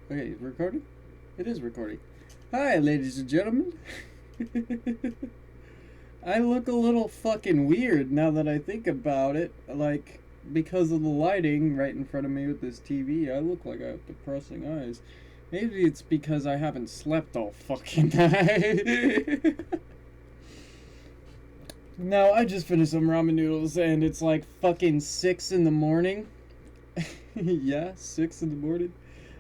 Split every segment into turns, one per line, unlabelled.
Okay, recording? It is recording. Hi, ladies and gentlemen. I look a little fucking weird now that I think about it. Like, because of the lighting right in front of me with this TV, I look like I have depressing eyes. Maybe it's because I haven't slept all fucking night. Now, I just finished some ramen noodles and it's like fucking 6 in the morning. Yeah, 6 in the morning.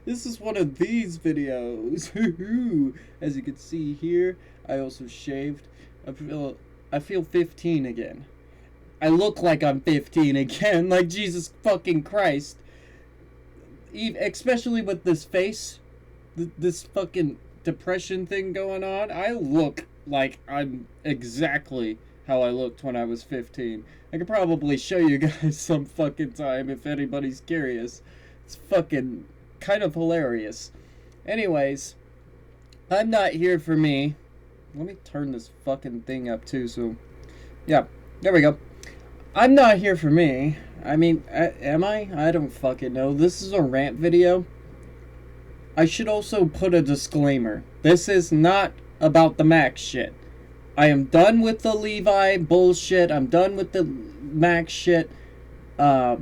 This is one of these videos. As you can see here, I also shaved. I feel 15 again. I look like I'm 15 again. Like Jesus fucking Christ. Especially with this face, this fucking depression thing going on. I look like I'm exactly how I looked when I was 15. I could probably show you guys some fucking time if anybody's curious. It's fucking kind of hilarious. Anyways, I'm not here for me. Let me turn this fucking thing up too, so... Yeah, there we go. I'm not here for me. I mean, am I? I don't fucking know. This is a rant video. I should also put a disclaimer. This is not about the Max shit. I am done with the Levi bullshit. I'm done with the Max shit. I'll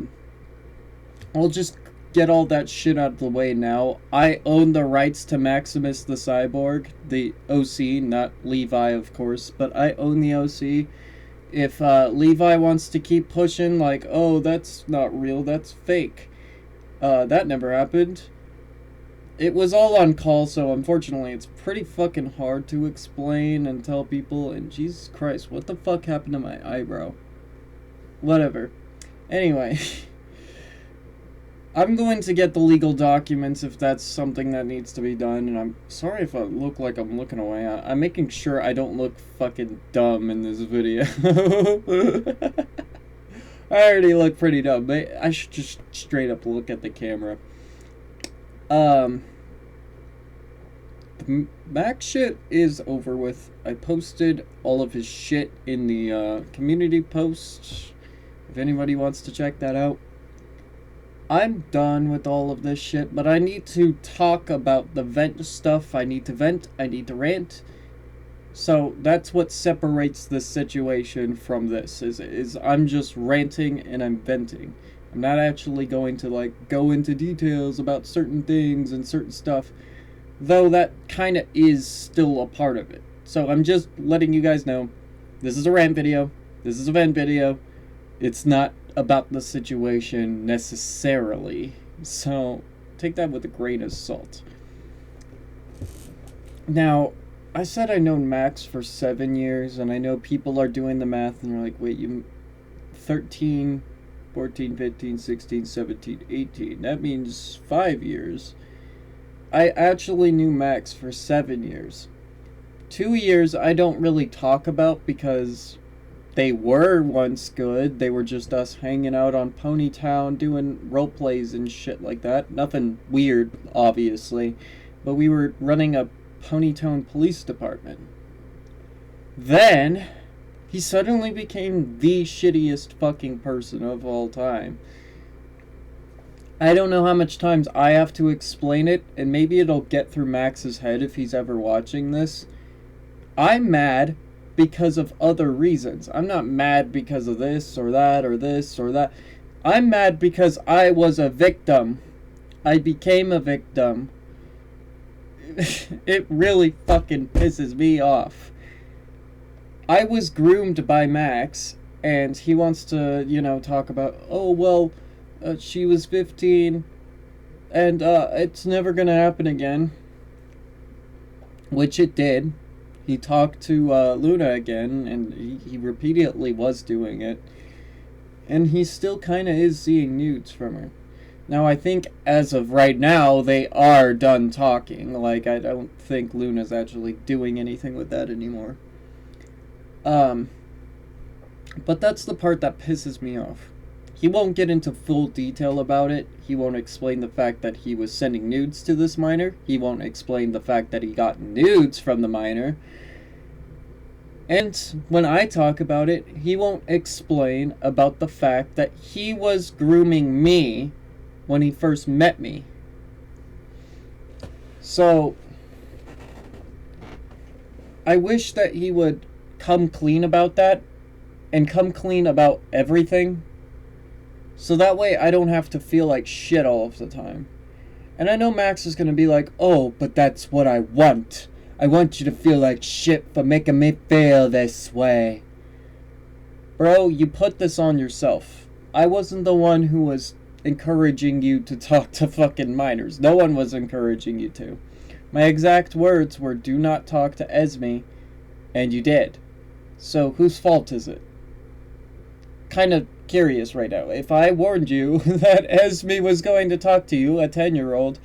just get all that shit out of the way now. I own the rights to Maximus the Cyborg, the OC, not Levi, of course, but I own the OC. If Levi wants to keep pushing, like, oh, that's not real, that's fake, that never happened. It was all on call, so unfortunately it's pretty fucking hard to explain and tell people, and Jesus Christ, what the fuck happened to my eyebrow? Whatever. Anyway... I'm going to get the legal documents if that's something that needs to be done, and I'm sorry if I look like I'm looking away. I'm making sure I don't look fucking dumb in this video. I already look pretty dumb, but I should just straight up look at the camera. The Max shit is over with. I posted all of his shit in the community post, if anybody wants to check that out. I'm done with all of this shit, but I need to talk about the vent stuff. I need to vent, I need to rant. So that's what separates this situation from this, is I'm just ranting and I'm venting. I'm not actually going to, like, go into details about certain things and certain stuff, though that kind of is still a part of it. So I'm just letting you guys know, this is a rant video, this is a vent video, it's not about the situation necessarily, so take that with a grain of salt. Now, I said I've known Max for 7 years, and I know people are doing the math and they're like, wait, you 13, 14, 15, 16, 17, 18, that means 5 years. I actually knew Max for 7 years. 2 years I don't really talk about because they were once good. They were just us hanging out on Ponytown doing role plays and shit like that. Nothing weird, obviously. But we were running a Ponytown police department. Then, he suddenly became the shittiest fucking person of all time. I don't know how much times I have to explain it, and maybe it'll get through Max's head if he's ever watching this. I'm mad because of other reasons. I'm not mad because of this or that or this or that. I'm mad because I was a victim. I became a victim. It really fucking pisses me off. I was groomed by Max, and he wants to, talk about, oh, well, she was 15, and it's never gonna happen again. Which it did. He talked to Luna again, and he repeatedly was doing it. And he still kind of is seeing nudes from her. Now, I think as of right now, they are done talking. Like, I don't think Luna's actually doing anything with that anymore. But that's the part that pisses me off. He won't get into full detail about it. He won't explain the fact that he was sending nudes to this minor. He won't explain the fact that he got nudes from the minor. And when I talk about it, he won't explain about the fact that he was grooming me when he first met me. So, I wish that he would come clean about that and come clean about everything. So that way I don't have to feel like shit all of the time. And I know Max is going to be like, oh, but that's what I want. I want you to feel like shit for making me feel this way. Bro, you put this on yourself. I wasn't the one who was encouraging you to talk to fucking minors. No one was encouraging you to. My exact words were, do not talk to Esme, and you did. So whose fault is it? Kind of curious right now. If I warned you that Esme was going to talk to you, a 10-year-old,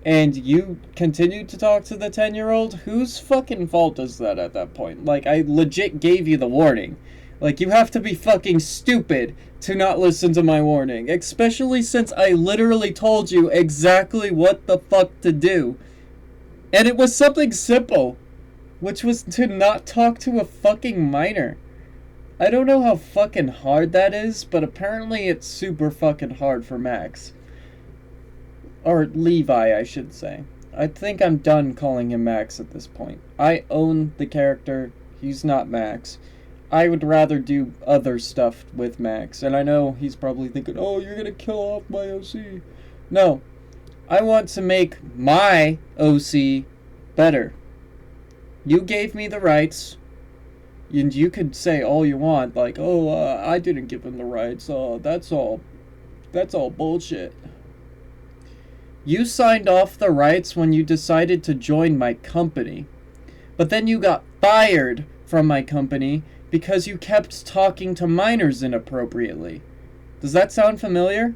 and you continued to talk to the 10-year-old, whose fucking fault is that at that point? Like, I legit gave you the warning. Like, you have to be fucking stupid to not listen to my warning. Especially since I literally told you exactly what the fuck to do. And it was something simple, which was to not talk to a fucking minor. I don't know how fucking hard that is, but apparently it's super fucking hard for Max. Or Levi, I should say. I think I'm done calling him Max at this point. I own the character. He's not Max. I would rather do other stuff with Max. And I know he's probably thinking, oh, you're gonna kill off my OC. No. I want to make my OC better. You gave me the rights. And you could say all you want, like, oh, I didn't give him the rights. That's all bullshit. You signed off the rights when you decided to join my company. But then you got fired from my company because you kept talking to minors inappropriately. Does that sound familiar?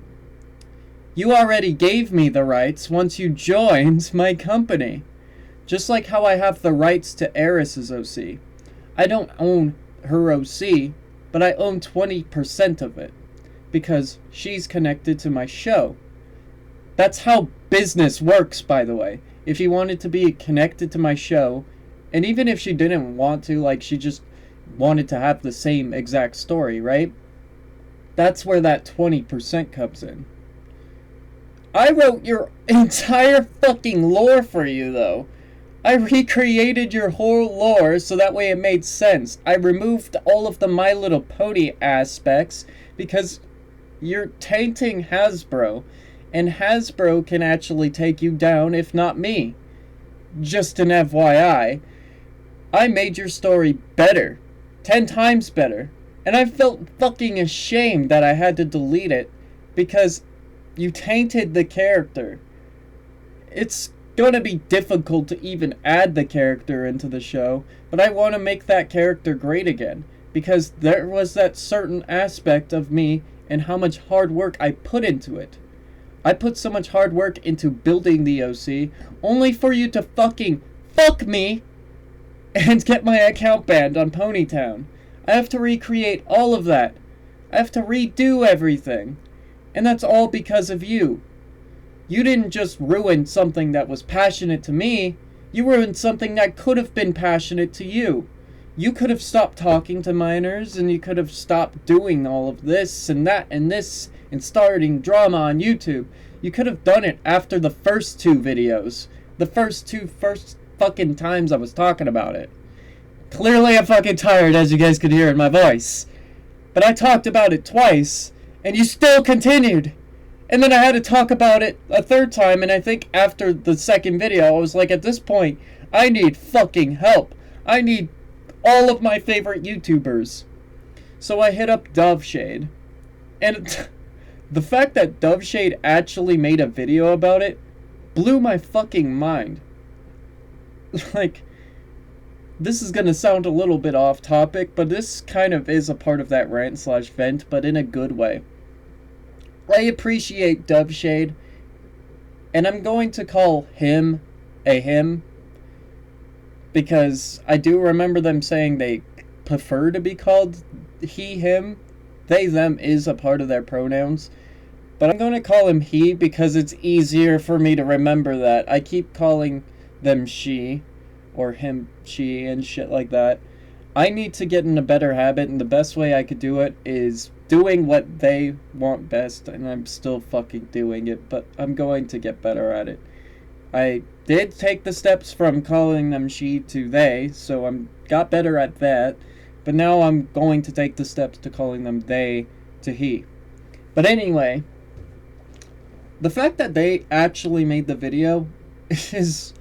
You already gave me the rights once you joined my company. Just like how I have the rights to Eris's OC. I don't own her OC, but I own 20% of it. Because she's connected to my show. That's how business works, by the way. If she wanted to be connected to my show, and even if she didn't want to, like she just wanted to have the same exact story, right? That's where that 20% comes in. I wrote your entire fucking lore for you, though. I recreated your whole lore so that way it made sense. I removed all of the My Little Pony aspects because you're tainting Hasbro. And Hasbro can actually take you down if not me. Just an FYI. I made your story better. 10 times better. And I felt fucking ashamed that I had to delete it because you tainted the character. It's gonna be difficult to even add the character into the show, but I want to make that character great again because there was that certain aspect of me and how much hard work I put into it. I put so much hard work into building the OC only for you to fucking fuck me and get my account banned on Ponytown. I have to recreate all of that. I have to redo everything. And that's all because of you. You didn't just ruin something that was passionate to me. You ruined something that could have been passionate to you. You could have stopped talking to minors, and you could have stopped doing all of this and that and this and starting drama on YouTube. You could have done it after the first 2 videos. The first fucking times I was talking about it. Clearly I'm fucking tired, as you guys could hear in my voice. But I talked about it twice, and you still continued. And then I had to talk about it a 3rd time, and I think after the 2nd video, I was like, at this point, I need fucking help. I need all of my favorite YouTubers. So I hit up Doveshade. And the fact that Doveshade actually made a video about it blew my fucking mind. Like, this is gonna sound a little bit off topic, but this kind of is a part of that rant/vent, but in a good way. I appreciate Doveshade, and I'm going to call him a him, because I do remember them saying they prefer to be called he, him. They, them is a part of their pronouns, but I'm going to call him he because it's easier for me to remember that. I keep calling them she, or him, she, and shit like that. I need to get in a better habit, and the best way I could do it is doing what they want best, and I'm still fucking doing it, but I'm going to get better at it. I did take the steps from calling them she to they, so I'm got better at that. But now I'm going to take the steps to calling them they to he. But anyway, the fact that they actually made the video is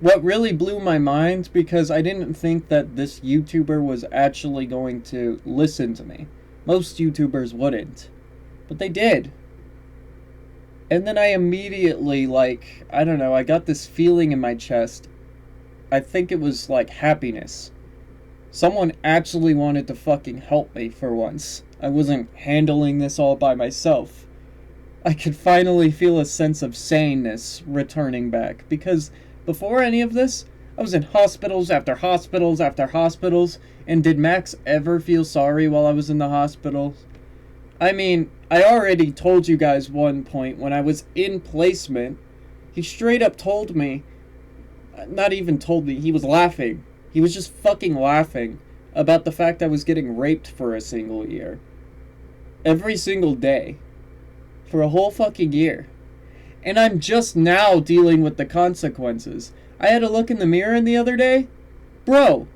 what really blew my mind, because I didn't think that this YouTuber was actually going to listen to me. Most YouTubers wouldn't, but they did. And then I immediately, like, I don't know, I got this feeling in my chest. I think it was like happiness. Someone actually wanted to fucking help me for once. I wasn't handling this all by myself. I could finally feel a sense of saneness returning back, because before any of this, I was in hospitals after hospitals after hospitals, and did Max ever feel sorry while I was in the hospital? I mean, I already told you guys one point when I was in placement, he straight up told me, not even told me, he was laughing. He was just fucking laughing about the fact I was getting raped for a single year. Every single day. For a whole fucking year. And I'm just now dealing with the consequences. I had to look in the mirror the other day. Bro,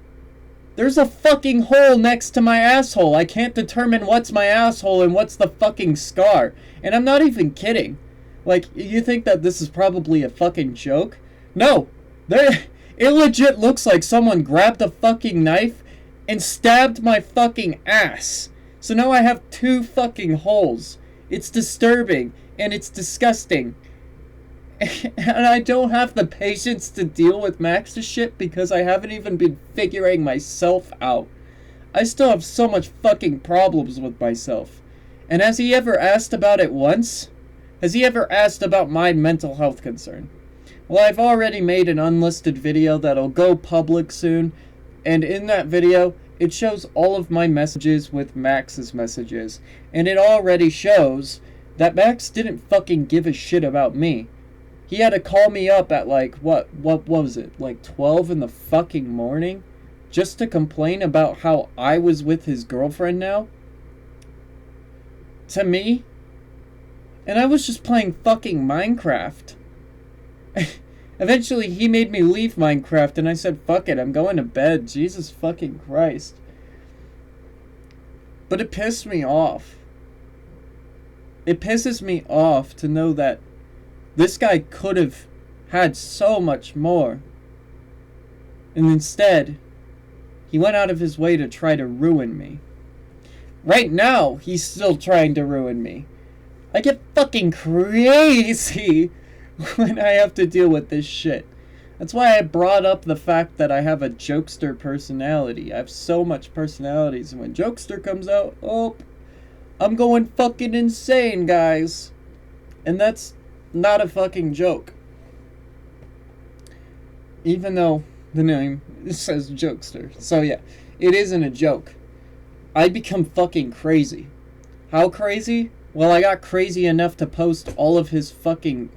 there's a fucking hole next to my asshole. I can't determine what's my asshole and what's the fucking scar. And I'm not even kidding. Like, you think that this is probably a fucking joke? No. It legit looks like someone grabbed a fucking knife and stabbed my fucking ass. So now I have 2 fucking holes. It's disturbing, and it's disgusting. And I don't have the patience to deal with Max's shit because I haven't even been figuring myself out. I still have so much fucking problems with myself. And has he ever asked about it once? Has he ever asked about my mental health concern? Well, I've already made an unlisted video that'll go public soon, and in that video, it shows all of my messages with Max's messages, and it already shows that Max didn't fucking give a shit about me. He had to call me up at like, what was it, like 12 in the fucking morning, just to complain about how I was with his girlfriend now? To me? And I was just playing fucking Minecraft. Eventually, he made me leave Minecraft, and I said, fuck it, I'm going to bed. Jesus fucking Christ. But it pissed me off. It pisses me off to know that this guy could have had so much more. And instead, he went out of his way to try to ruin me. Right now, he's still trying to ruin me. I get fucking crazy when I have to deal with this shit. That's why I brought up the fact that I have a jokester personality. I have so much personalities, and when jokester comes out, oh, I'm going fucking insane, guys. And that's not a fucking joke. Even though the name says jokester. So yeah, it isn't a joke. I become fucking crazy. How crazy? Well, I got crazy enough to post all of his fucking,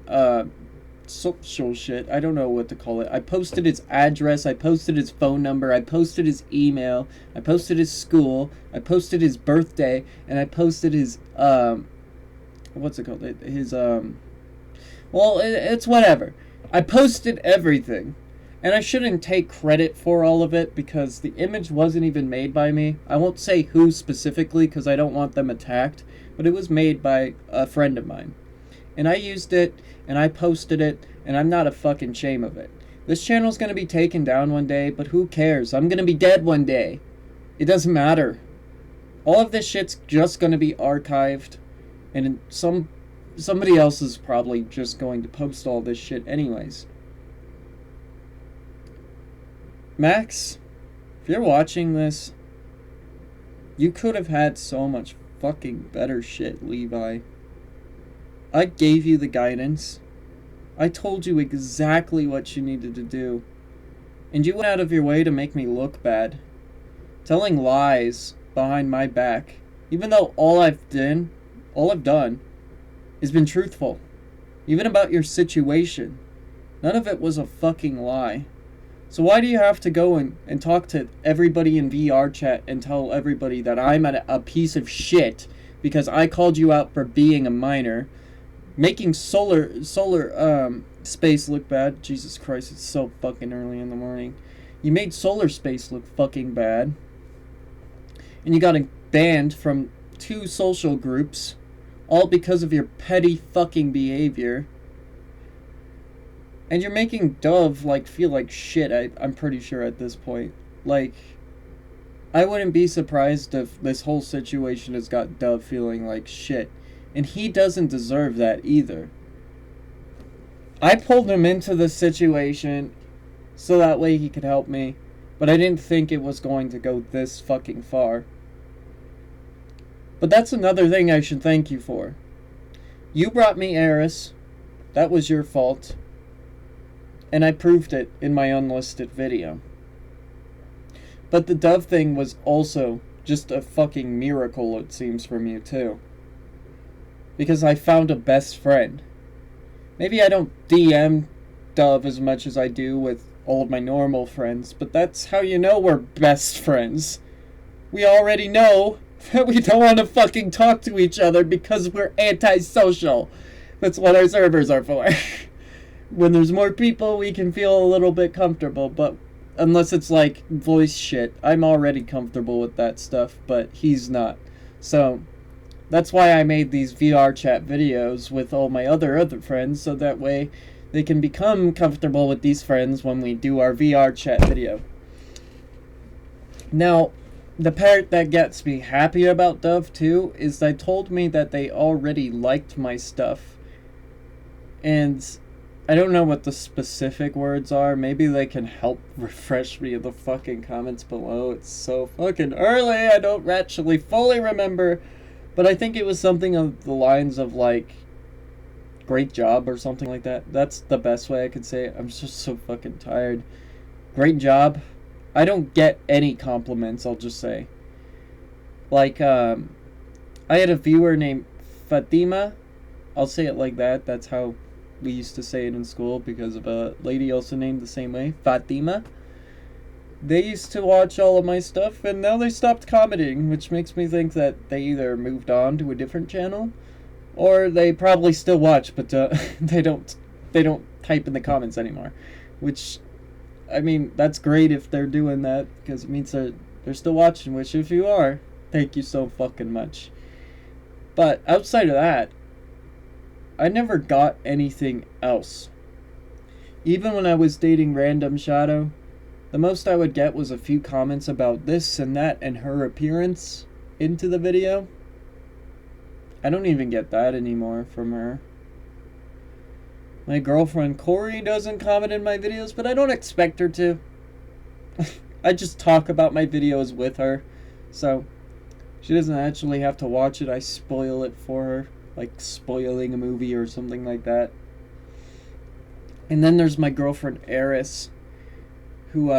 social shit. I don't know what to call it. I posted his address, I posted his phone number, I posted his email, I posted his school, I posted his birthday, and I posted his, what's it called? His, well, it's whatever. I posted everything. And I shouldn't take credit for all of it because the image wasn't even made by me. I won't say who specifically because I don't want them attacked, but it was made by a friend of mine. And I used it, and I posted it, and I'm not a fucking shame of it. This channel's gonna be taken down one day, but who cares? I'm gonna be dead one day. It doesn't matter. All of this shit's just gonna be archived, and somebody else is probably just going to post all this shit anyways. Max, if you're watching this, you could have had so much fucking better shit, Levi. I gave you the guidance. I told you exactly what you needed to do. And you went out of your way to make me look bad. Telling lies behind my back. Even though all I've done has been truthful. Even about your situation. None of it was a fucking lie. So why do you have to go and talk to everybody in VR chat and tell everybody that I'm a piece of shit because I called you out for being a minor, making solar space look bad. Jesus Christ, it's so fucking early in the morning. You made solar space look fucking bad. And you got banned from 2 social groups, all because of your petty fucking behavior. And you're making Dove, like, feel like shit, I'm pretty sure at this point. Like, I wouldn't be surprised if this whole situation has got Dove feeling like shit. And he doesn't deserve that either. I pulled him into this situation so that way he could help me, but I didn't think it was going to go this fucking far. But that's another thing I should thank you for. You brought me Eris. That was your fault. And I proved it in my unlisted video. But the Dove thing was also just a fucking miracle, it seems, from you too. Because I found a best friend. Maybe I don't DM Dove as much as I do with all of my normal friends, but that's how you know we're best friends. We already know that we don't want to fucking talk to each other because we're antisocial. That's what our servers are for. When there's more people, we can feel a little bit comfortable, but unless it's like voice shit, I'm already comfortable with that stuff, but he's not. So that's why I made these VR chat videos with all my other friends, so that way they can become comfortable with these friends when we do our VR chat video. Now, the part that gets me happy about Dove too is they told me that they already liked my stuff. And I don't know what the specific words are. Maybe they can help refresh me in the fucking comments below. It's so fucking early. I don't actually fully remember. But I think it was something of the lines of like, great job or something like that. That's the best way I could say it. I'm just so fucking tired. Great job. I don't get any compliments, I'll just say. Like, I had a viewer named Fatima. I'll say it like that. That's how we used to say it in school because of a lady also named the same way, Fatima. They used to watch all of my stuff, and now they stopped commenting, which makes me think that they either moved on to a different channel, or they probably still watch, but they don't type in the comments anymore. Which, I mean, that's great if they're doing that, because it means they're still watching, which if you are, thank you so fucking much. But outside of that, I never got anything else. Even when I was dating Random Shadow, the most I would get was a few comments about this and that and her appearance into the video. I don't even get that anymore from her. My girlfriend Corey doesn't comment in my videos, but I don't expect her to. I just talk about my videos with her, so she doesn't actually have to watch it. I spoil it for her, like spoiling a movie or something like that. And then there's my girlfriend Eris, who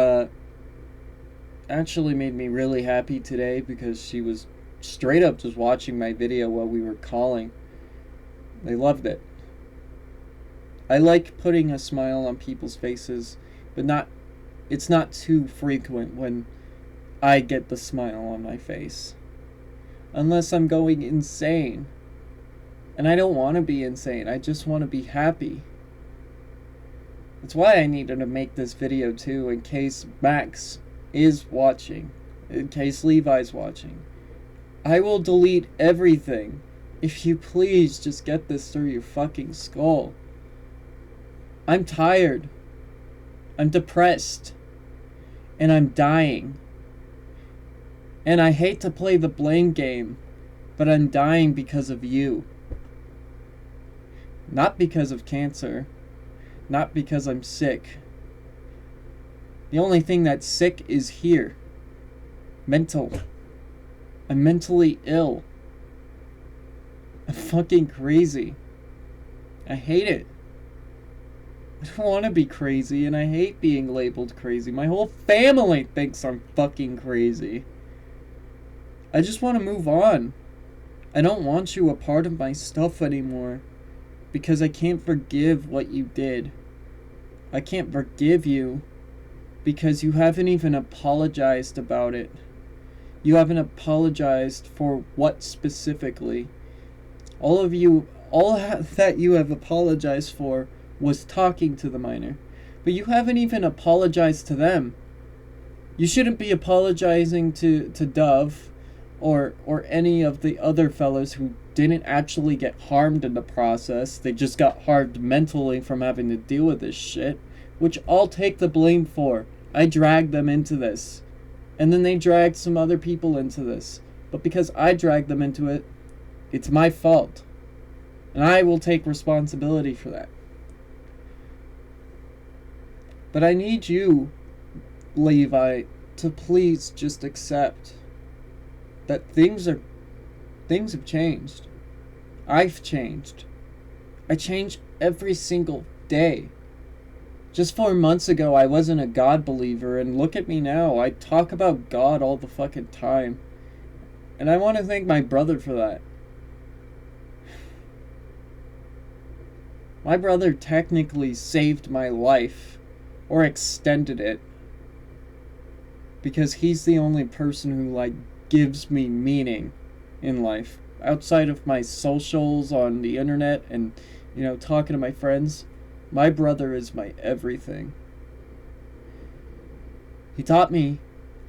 actually made me really happy today because she was straight up just watching my video while we were calling. They loved it. I like putting a smile on people's faces, but it's not too frequent when I get the smile on my face. Unless I'm going insane. And I don't want to be insane, I just want to be happy. That's why I needed to make this video too, in case Max is watching, in case Levi's watching. I will delete everything if you please just get this through your fucking skull. I'm tired. I'm depressed. And I'm dying. And I hate to play the blame game, but I'm dying because of you. Not because of cancer. Not because I'm sick. The only thing that's sick is here. Mental. I'm mentally ill. I'm fucking crazy. I hate it. I don't want to be crazy, and I hate being labeled crazy. My whole family thinks I'm fucking crazy. I just want to move on. I don't want you a part of my stuff anymore, because I can't forgive what you did. I can't forgive you because you haven't even apologized about it. You haven't apologized for what specifically. All that you have apologized for was talking to the minor. But you haven't even apologized to them. You shouldn't be apologizing to Dove or any of the other fellows who didn't actually get harmed in the process. They just got harmed mentally from having to deal with this shit, which I'll take the blame for. I dragged them into this. And then they dragged some other people into this. But because I dragged them into it, it's my fault. And I will take responsibility for that. But I need you, Levi, to please just accept that things have changed. I've changed. I change every single day. Just 4 months ago, I wasn't a God believer, and look at me now. I talk about God all the fucking time. And I want to thank my brother for that. My brother technically saved my life, or extended it, because he's the only person who, like, gives me meaning in life. Outside of my socials on the internet and, you know, talking to my friends, my brother is my everything. He taught me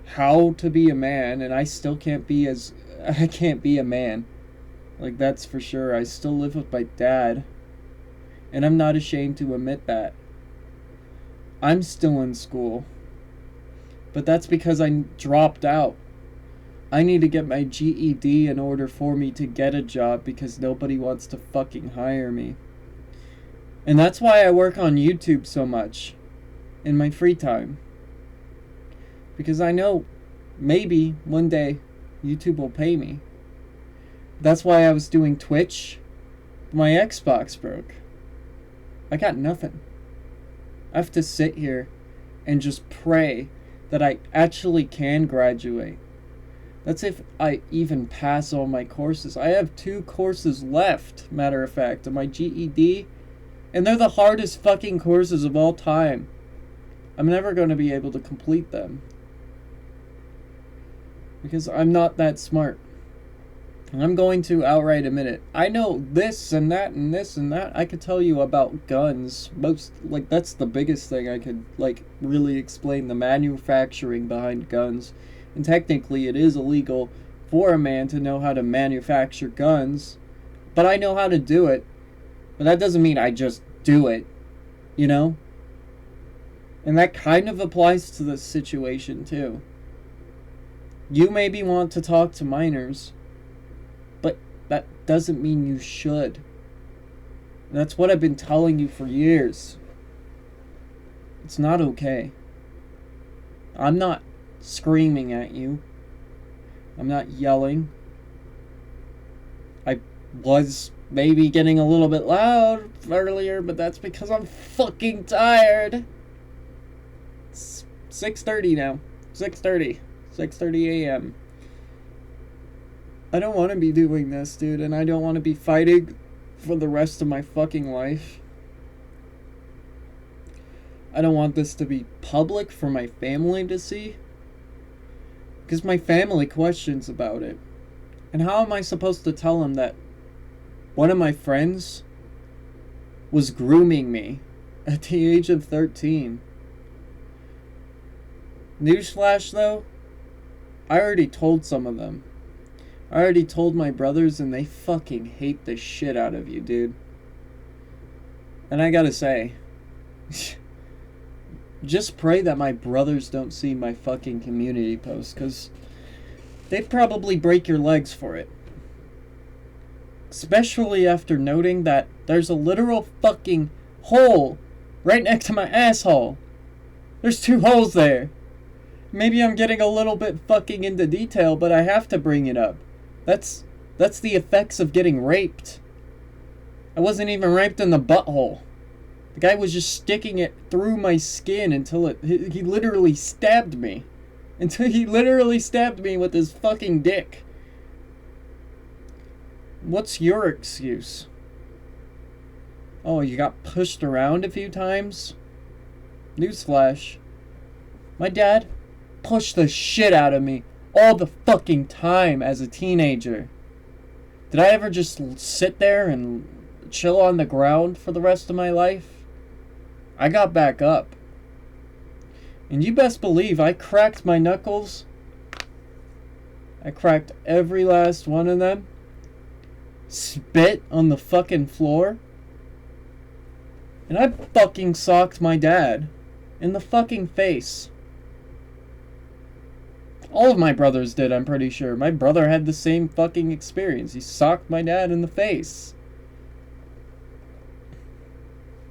how to be a man, and I still can't be a man. Like, that's for sure. I still live with my dad, and I'm not ashamed to admit that. I'm still in school, but that's because I dropped out. I need to get my GED in order for me to get a job because nobody wants to fucking hire me. And that's why I work on YouTube so much in my free time. Because I know maybe one day YouTube will pay me. That's why I was doing Twitch. My Xbox broke. I got nothing. I have to sit here and just pray that I actually can graduate. That's if I even pass all my courses. I have 2 courses left, matter of fact, on my GED. And they're the hardest fucking courses of all time. I'm never going to be able to complete them. Because I'm not that smart. And I'm going to outright admit it. I know this and that and this and that. I could tell you about guns. That's the biggest thing I could, really explain. The manufacturing behind guns. And technically it is illegal for a man to know how to manufacture guns. But I know how to do it. But that doesn't mean I just do it. You know? And that kind of applies to this situation too. You maybe want to talk to minors, but that doesn't mean you should. That's what I've been telling you for years. It's not okay. I'm not screaming at you. I'm not yelling. I was maybe getting a little bit loud earlier, but that's because I'm fucking tired. It's 6:30 now. 6:30 a.m. I don't want to be doing this, dude, and I don't want to be fighting for the rest of my fucking life. I don't want this to be public for my family to see. Because my family questions about it. And how am I supposed to tell them that one of my friends was grooming me at the age of 13? Newsflash, though, I already told some of them. I already told my brothers, and they fucking hate the shit out of you, dude. And I gotta say, just pray that my brothers don't see my fucking community post, because they'd probably break your legs for it. Especially after noting that there's a literal fucking hole right next to my asshole. There's 2 holes there. Maybe I'm getting a little bit fucking into detail, but I have to bring it up. That's the effects of getting raped. I wasn't even raped in the butthole. The guy was just sticking it through my skin until he literally stabbed me. Until he literally stabbed me with his fucking dick. What's your excuse? Oh, you got pushed around a few times? Newsflash. My dad pushed the shit out of me all the fucking time as a teenager. Did I ever just sit there and chill on the ground for the rest of my life? I got back up. And you best believe I cracked my knuckles. I cracked every last one of them. Spit on the fucking floor. And I fucking socked my dad in the fucking face. All of my brothers did, I'm pretty sure. My brother had the same fucking experience. He socked my dad in the face.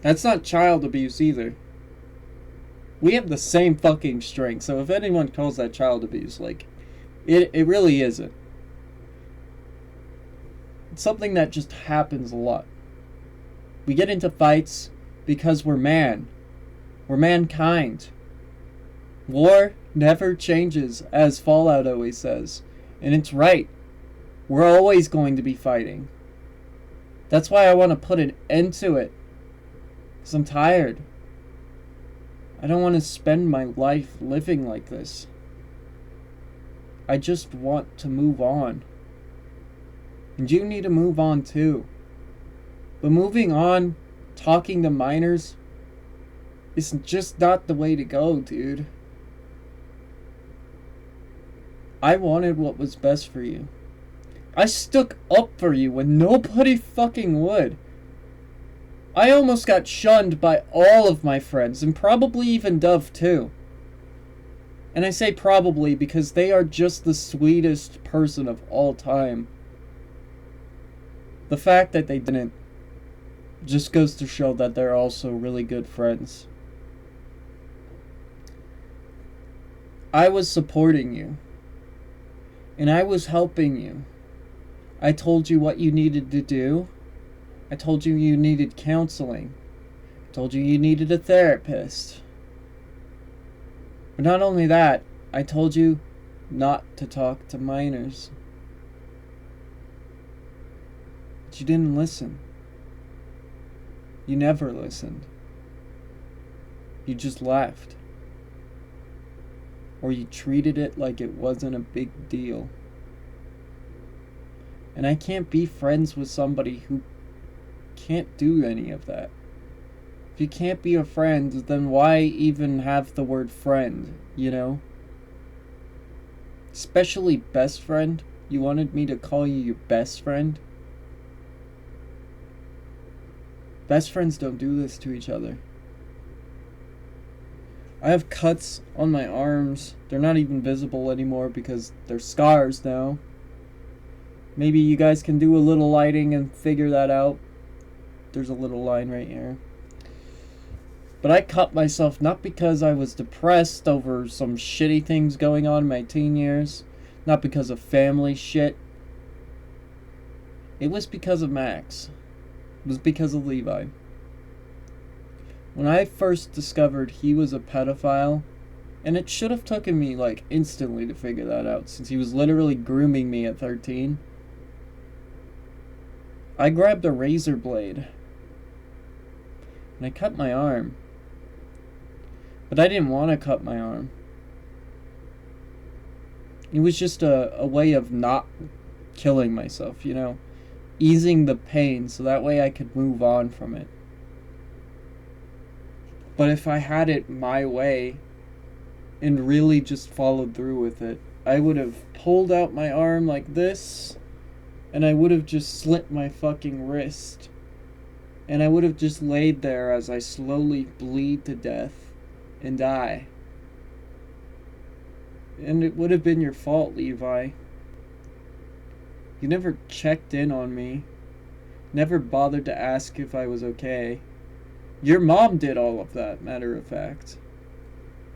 That's not child abuse either. We have the same fucking strength, so if anyone calls that child abuse, like, it really isn't. It's something that just happens a lot. We get into fights because we're man. We're mankind. War never changes, as Fallout always says. And it's right. We're always going to be fighting. That's why I want to put an end to it. Because I'm tired. I don't want to spend my life living like this. I just want to move on. And you need to move on too. But moving on, talking to minors, is just not the way to go, dude. I wanted what was best for you. I stuck up for you when nobody fucking would. I almost got shunned by all of my friends, and probably even Dove too. And I say probably because they are just the sweetest person of all time. The fact that they didn't just goes to show that they're also really good friends. I was supporting you. And I was helping you. I told you what you needed to do. I told you you needed counseling. I told you you needed a therapist. But not only that, I told you not to talk to minors. But you didn't listen. You never listened. You just left. Or you treated it like it wasn't a big deal. And I can't be friends with somebody who can't do any of that. If you can't be a friend, then why even have the word friend, you know? Especially best friend. You wanted me to call you your best friend? Best friends don't do this to each other. I have cuts on my arms. They're not even visible anymore because they're scars now. Maybe you guys can do a little lighting and figure that out. There's a little line right here. But I cut myself not because I was depressed over some shitty things going on in my teen years. Not because of family shit. It was because of Max. It was because of Levi. When I first discovered he was a pedophile, and it should have taken me like instantly to figure that out since he was literally grooming me at 13, I grabbed a razor blade and I cut my arm. But I didn't want to cut my arm. It was just a way of not killing myself, you know, easing the pain so that way I could move on from it. But if I had it my way and really just followed through with it, I would have pulled out my arm like this and I would have just slit my fucking wrist. And I would have just laid there as I slowly bleed to death and die. And it would have been your fault, Levi. You never checked in on me. Never bothered to ask if I was okay. Your mom did all of that, matter of fact.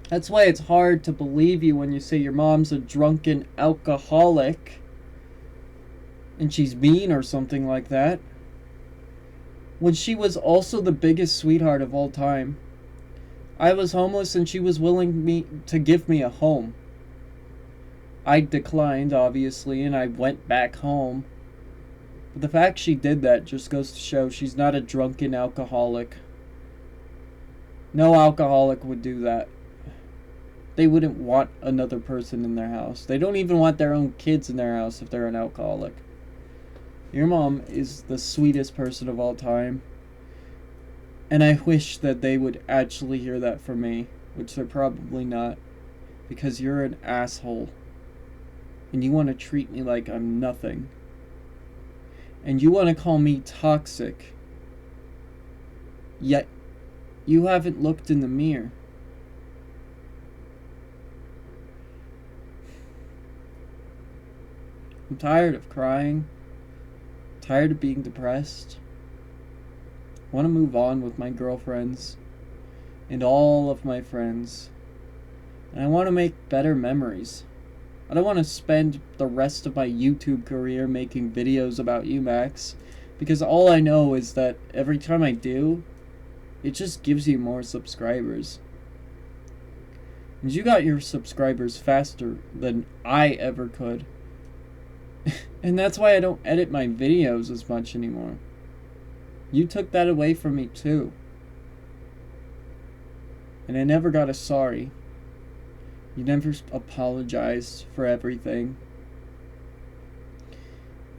That's why it's hard to believe you when you say your mom's a drunken alcoholic and she's mean or something like that. When she was also the biggest sweetheart of all time. I was homeless and she was willing to give me a home. I declined, obviously, and I went back home. But the fact she did that just goes to show she's not a drunken alcoholic. No alcoholic would do that. They wouldn't want another person in their house. They don't even want their own kids in their house if they're an alcoholic. Your mom is the sweetest person of all time. And I wish that they would actually hear that from me, which they're probably not, because you're an asshole. And you want to treat me like I'm nothing. And you want to call me toxic. Yet, you haven't looked in the mirror. I'm tired of crying. Tired of being depressed. I want to move on with my girlfriends and all of my friends. And I want to make better memories. I don't want to spend the rest of my YouTube career making videos about you, Max, because all I know is that every time I do, it just gives you more subscribers. And you got your subscribers faster than I ever could. And that's why I don't edit my videos as much anymore. You took that away from me too. And I never got a sorry. You never apologized for everything.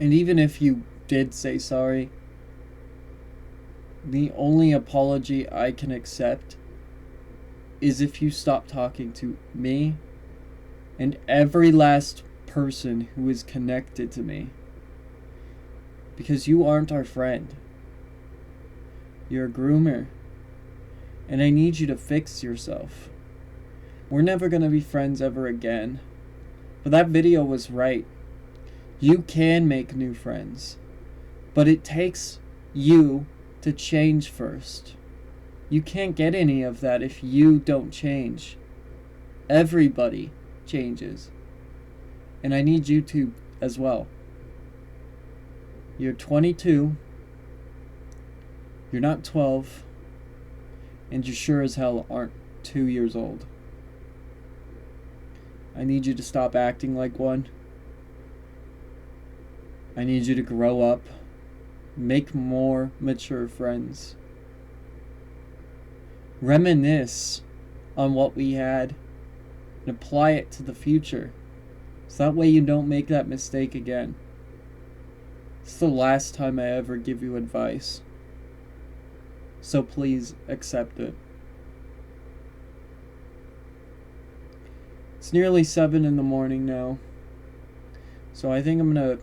And even if you did say sorry, the only apology I can accept is if you stop talking to me and every last person who is connected to me. Because you aren't our friend. You're a groomer. And I need you to fix yourself. We're never gonna be friends ever again. But that video was right. You can make new friends. But it takes you to change first. You can't get any of that if you don't change. Everybody changes. And I need you to as well. You're 22. You're not 12. And you sure as hell aren't 2 years old. I need you to stop acting like one. I need you to grow up. Make more mature friends. Reminisce on what we had and apply it to the future. So that way you don't make that mistake again. It's the last time I ever give you advice. So please accept it. It's nearly 7 in the morning now. So I think I'm gonna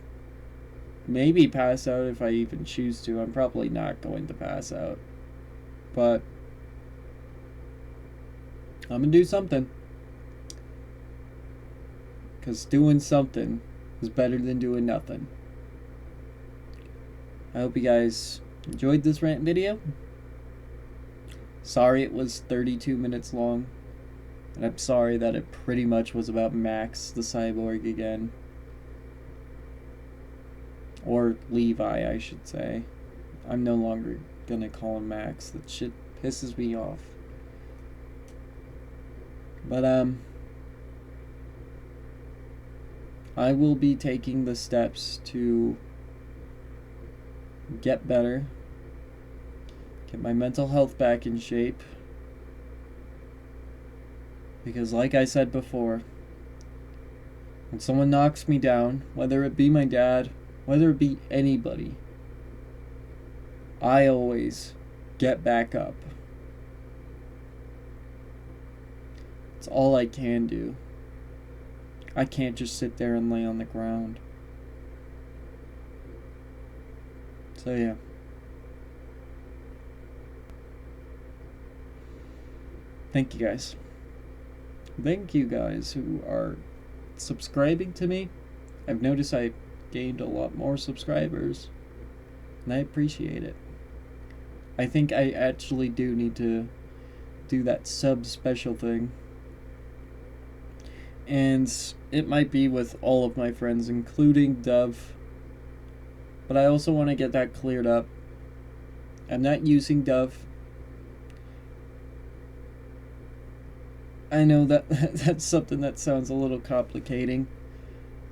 maybe pass out if I even choose to. I'm probably not going to pass out. But I'm gonna do something. Because doing something is better than doing nothing. I hope you guys enjoyed this rant video. Sorry it was 32 minutes long. And I'm sorry that it pretty much was about Max the Cyborg again. Or Levi, I should say. I'm no longer gonna call him Max. That shit pisses me off. But, I will be taking the steps to get better. Get my mental health back in shape. Because like I said before, when someone knocks me down, whether it be my dad, whether it be anybody, I always get back up. It's all I can do. I can't just sit there and lay on the ground. So yeah. Thank you guys. Thank you guys who are subscribing to me. I've noticed I gained a lot more subscribers, and I appreciate it. I think I actually do need to do that sub special thing. And it might be with all of my friends, including Dove. But I also want to get that cleared up. I'm not using Dove. I know that that's something that sounds a little complicating.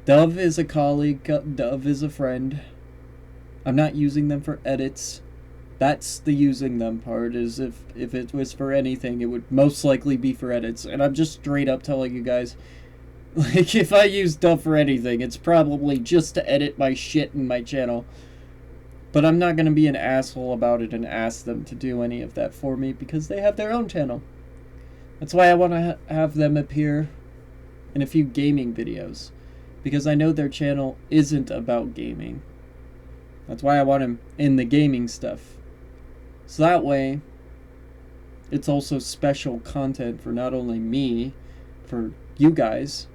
Dove is a colleague. Dove is a friend. I'm not using them for edits. That's the using them part, is if it was for anything, it would most likely be for edits. And I'm just straight up telling you guys, like, if I use Dove for anything, it's probably just to edit my shit in my channel. But I'm not going to be an asshole about it and ask them to do any of that for me because they have their own channel. That's why I want to have them appear in a few gaming videos. Because I know their channel isn't about gaming. That's why I want them in the gaming stuff. So that way, it's also special content for not only me, for you guys,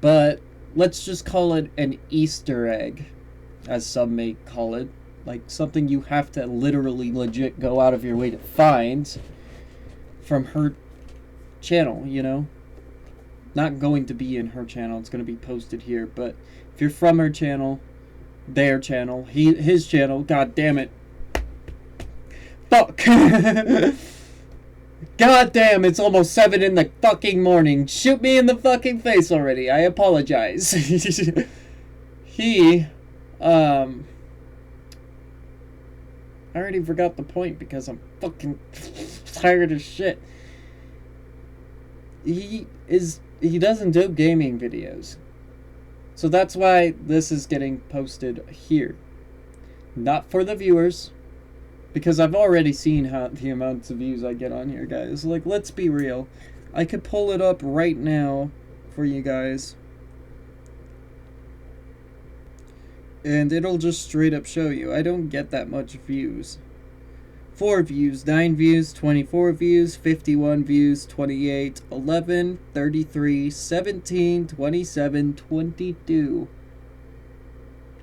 but let's just call it an Easter egg, as some may call it. Like something you have to literally legit go out of your way to find from her channel, you know? Not going to be in her channel, it's going to be posted here, but if you're from her channel, their channel, his channel, god damn it. Fuck. God damn, it's almost 7 in the fucking morning. Shoot me in the fucking face already. I apologize. I already forgot the point because I'm fucking tired as shit. He doesn't do gaming videos. So that's why this is getting posted here. Not for the viewers. Because I've already seen how the amounts of views I get on here, guys. Like, let's be real. I could pull it up right now for you guys. And it'll just straight up show you. I don't get that much views. 4 views, 9 views, 24 views, 51 views, 28, 11, 33, 17, 27, 22.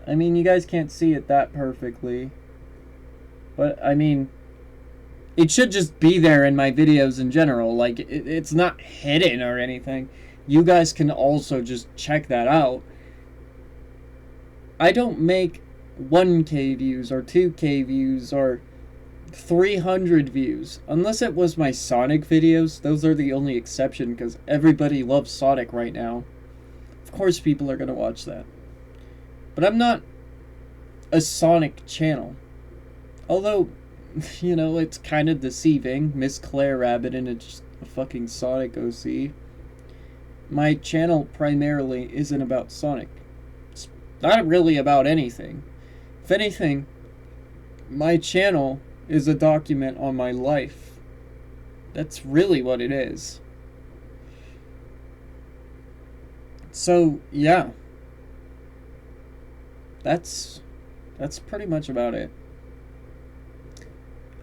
I mean, you guys can't see it that perfectly. But, I mean, it should just be there in my videos in general. Like, it's not hidden or anything. You guys can also just check that out. I don't make 1K views or 2K views or 300 views. Unless it was my Sonic videos. Those are the only exception because everybody loves Sonic right now. Of course people are going to watch that. But I'm not a Sonic channel. Although, you know, it's kind of deceiving. Miss Claire Rabbit and it's a fucking Sonic OC. My channel primarily isn't about Sonic. It's not really about anything. If anything, my channel is a document on my life. That's really what it is. So, yeah. That's pretty much about it.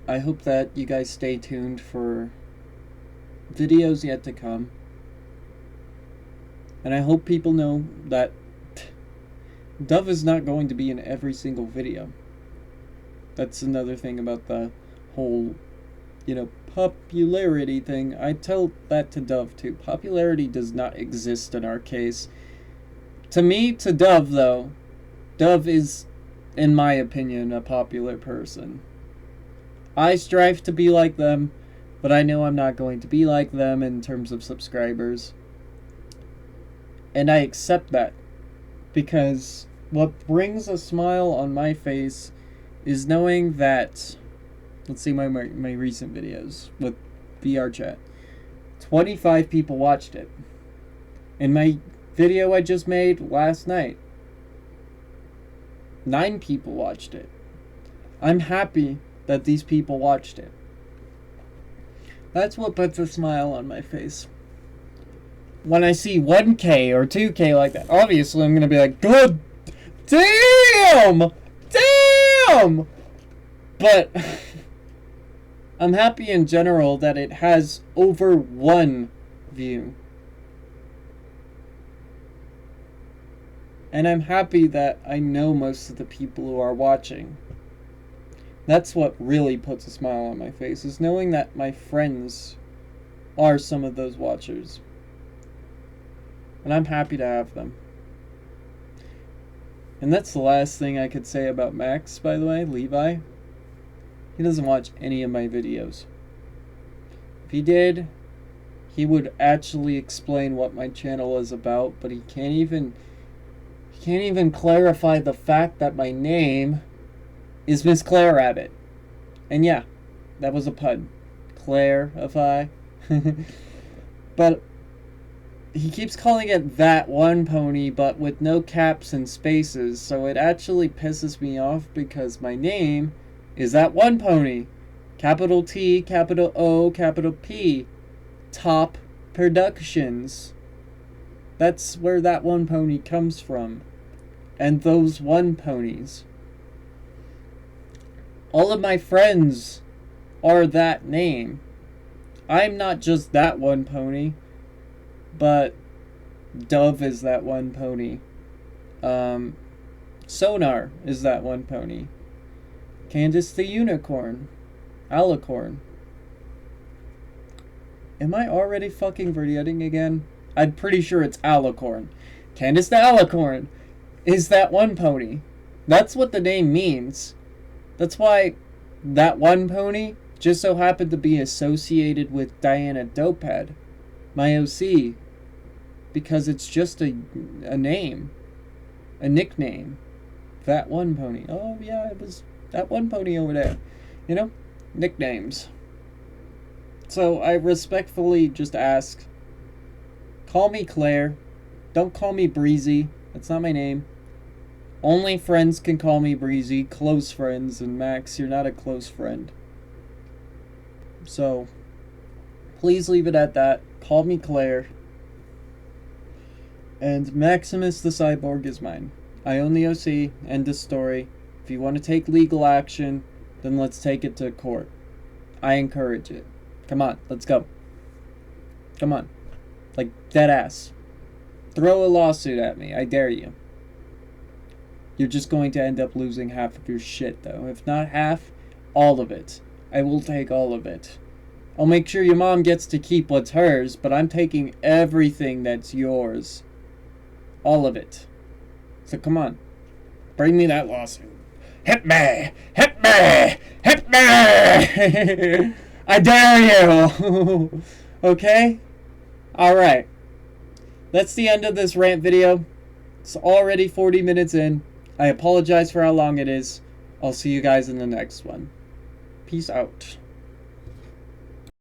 I hope that you guys stay tuned for videos yet to come. And I hope people know that Dove is not going to be in every single video. That's another thing about the whole, you know, popularity thing. I tell that to Dove too. Popularity does not exist in our case. To me, to Dove though, Dove is, in my opinion, a popular person. I strive to be like them, but I know I'm not going to be like them in terms of subscribers. And I accept that. Because what brings a smile on my face is knowing that, let's see my recent videos with VR chat. 25 people watched it. And my video I just made last night, 9 people watched it. I'm happy that these people watched it. That's what puts a smile on my face. When I see 1K or 2K like that, obviously I'm gonna be like, God damn! Damn! But I'm happy in general that it has over 1 view. And I'm happy that I know most of the people who are watching. That's what really puts a smile on my face, is knowing that my friends are some of those watchers. And I'm happy to have them. And that's the last thing I could say about Max, by the way, Levi. He doesn't watch any of my videos. If he did, he would actually explain what my channel is about, but he can't even clarify the fact that my name is Miss Claire Rabbit. And yeah, that was a pun. Clarify. But he keeps calling it that one pony, but with no caps and spaces, so it actually pisses me off because my name is that one pony. Capital T, capital O, capital P. Top Productions. That's where that one pony comes from. And those one ponies. All of my friends are that name. I'm not just that one pony, but Dove is that one pony. Sonar is that one pony. Candace the Unicorn. Alicorn. Am I already fucking forgetting again? I'm pretty sure it's Alicorn. Candace the Alicorn is that one pony. That's what the name means. That's why that one pony just so happened to be associated with Diana Dopehead, my OC, because it's just a name, a nickname. That one pony. Oh yeah, it was that one pony over there. You know, nicknames. So I respectfully just ask, call me Claire. Don't call me Breezy. That's not my name. Only friends can call me Breezy. Close friends. And Max, you're not a close friend. So, please leave it at that. Call me Claire. And Maximus the Cyborg is mine. I own the OC. End of story. If you want to take legal action, then let's take it to court. I encourage it. Come on, let's go. Come on. Like, dead ass. Throw a lawsuit at me. I dare you. You're just going to end up losing half of your shit, though. If not half, all of it. I will take all of it. I'll make sure your mom gets to keep what's hers, but I'm taking everything that's yours. All of it. So come on. Bring me that lawsuit. Hit me! Hit me! Hit me! I dare you! Okay? Alright. That's the end of this rant video. It's already 40 minutes in. I apologize for how long it is. I'll see you guys in the next one. Peace out.